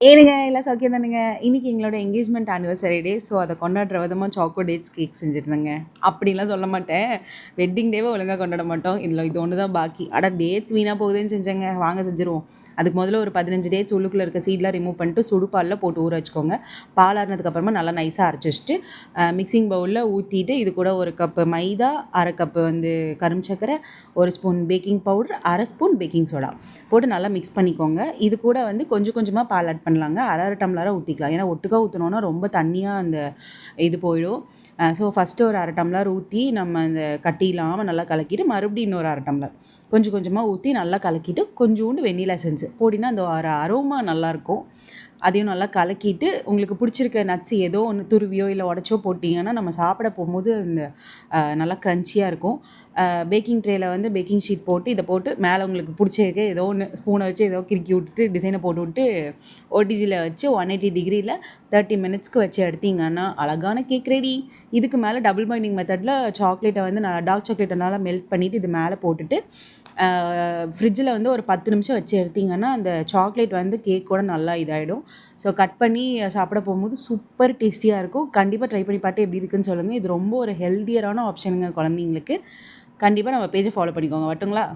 ஏனுங்க எல்லாம் சௌக்கியம் தானுங்க. இன்னைக்கு எங்களோட என்கேஜ்மெண்ட் ஆனிவர்சரி டே. ஸோ அதை கொண்டாடுற விதமா சாக்கோ டேட்ஸ் கேக் செஞ்சுருந்தேங்க. அப்படிலாம் சொல்ல மாட்டேன். வெட்டிங் டேவே ஒழுங்கா கொண்டாட மாட்டோம். இதில் இது ஒன்று தான் பாக்கி. அட டேட்ஸ் வீணாக போகுதுன்னு செஞ்சேங்க. வாங்க செஞ்சுருவோம். அதுக்கு முதல்ல ஒரு 15 டேட்ஸ் உள்ளுக்குள்ளே இருக்க சீட்லாம் ரிமூவ் பண்ணிட்டு சுடுபாலில் போட்டு ஊற வச்சுக்கோங்க. பால் ஆறினதுக்கப்புறமா நல்லா நைஸாக அரைச்சி வச்சுட்டு மிக்சிங் பவுலில் ஊற்றிட்டு இது கூட ஒரு கப்பு மைதா, அரை கப்பு வந்து கரும்பு சர்க்கரை, ஒரு ஸ்பூன் பேக்கிங் பவுடர், அரை ஸ்பூன் பேக்கிங் சோடா போட்டு நல்லா மிக்ஸ் பண்ணிக்கோங்க. இது கூட வந்து கொஞ்சம் கொஞ்சமாக பால் ஆட் பண்ணலாங்க. அரை அரை டம்ளராக ஊற்றிக்கலாம். ஏன்னா ஒட்டுக்கா ஊற்றினோன்னா ரொம்ப தண்ணியாக அந்த இது போயிடும். ஸோ ஃபஸ்ட்டு ஒரு அரை டம்ளர் ஊற்றி நம்ம அந்த கட்டி இல்லாமல் நல்லா கலக்கிட்டு மறுபடியும் இன்னொரு அரை டம்ளர் கொஞ்சம் கொஞ்சமாக ஊற்றி நல்லா கலக்கிட்டு கொஞ்சோண்டு வெண்ணிலா எசன்ஸ் போட்டிங்கன்னா அந்த ஒரு அரோமா நல்லாயிருக்கும். அதையும் நல்லா கலக்கிட்டு உங்களுக்கு பிடிச்சிருக்க நட்ஸ் ஏதோ ஒன்று துருவியோ இல்லை உடச்சோ போட்டிங்கன்னா நம்ம சாப்பிட போகும்போது அந்த நல்லா க்ரன்ச்சியாக இருக்கும். பேக்கிங் ட்ரேயில் வந்து பேக்கிங் ஷீட் போட்டு இதை போட்டு மேலே உங்களுக்கு பிடிச்சிருக்க ஏதோ ஒன்று ஸ்பூனை வச்சு ஏதோ கிறுக்கி விட்டுட்டு டிசைனை போட்டு விட்டு ஓடிஜியில் வச்சு 180 டிகிரியில் 30 மினிட்ஸ்க்கு வச்சு எடுத்தீங்கன்னா அழகான கேக் ரெடி. இதுக்கு மேலே டபுள் பைண்டிங் மெத்தடில் சாக்லேட்டை வந்து நான் டார்க் சாக்லேட்டை நல்லா மெல்ட் பண்ணிவிட்டு இது மேலே போட்டுட்டு ஃப்ரிட்ஜில் வந்து ஒரு 10 நிமிஷம் வச்சு எடுத்திங்கன்னா அந்த சாக்லேட் வந்து கேக் கூட நல்லா இதாகிடும். ஸோ கட் பண்ணி சாப்பிட போகும்போது சூப்பர் டேஸ்டியாக இருக்கும். கண்டிப்பாக ட்ரை பண்ணி பார்த்து எப்படி இருக்குன்னு சொல்லுங்கள். இது ரொம்ப ஒரு ஹெல்த்தியரான ஆப்ஷனுங்க குழந்தைங்களுக்கு. கண்டிப்பாக நம்ம பேஜை ஃபாலோ பண்ணிக்கோங்க. வரட்டுங்களா?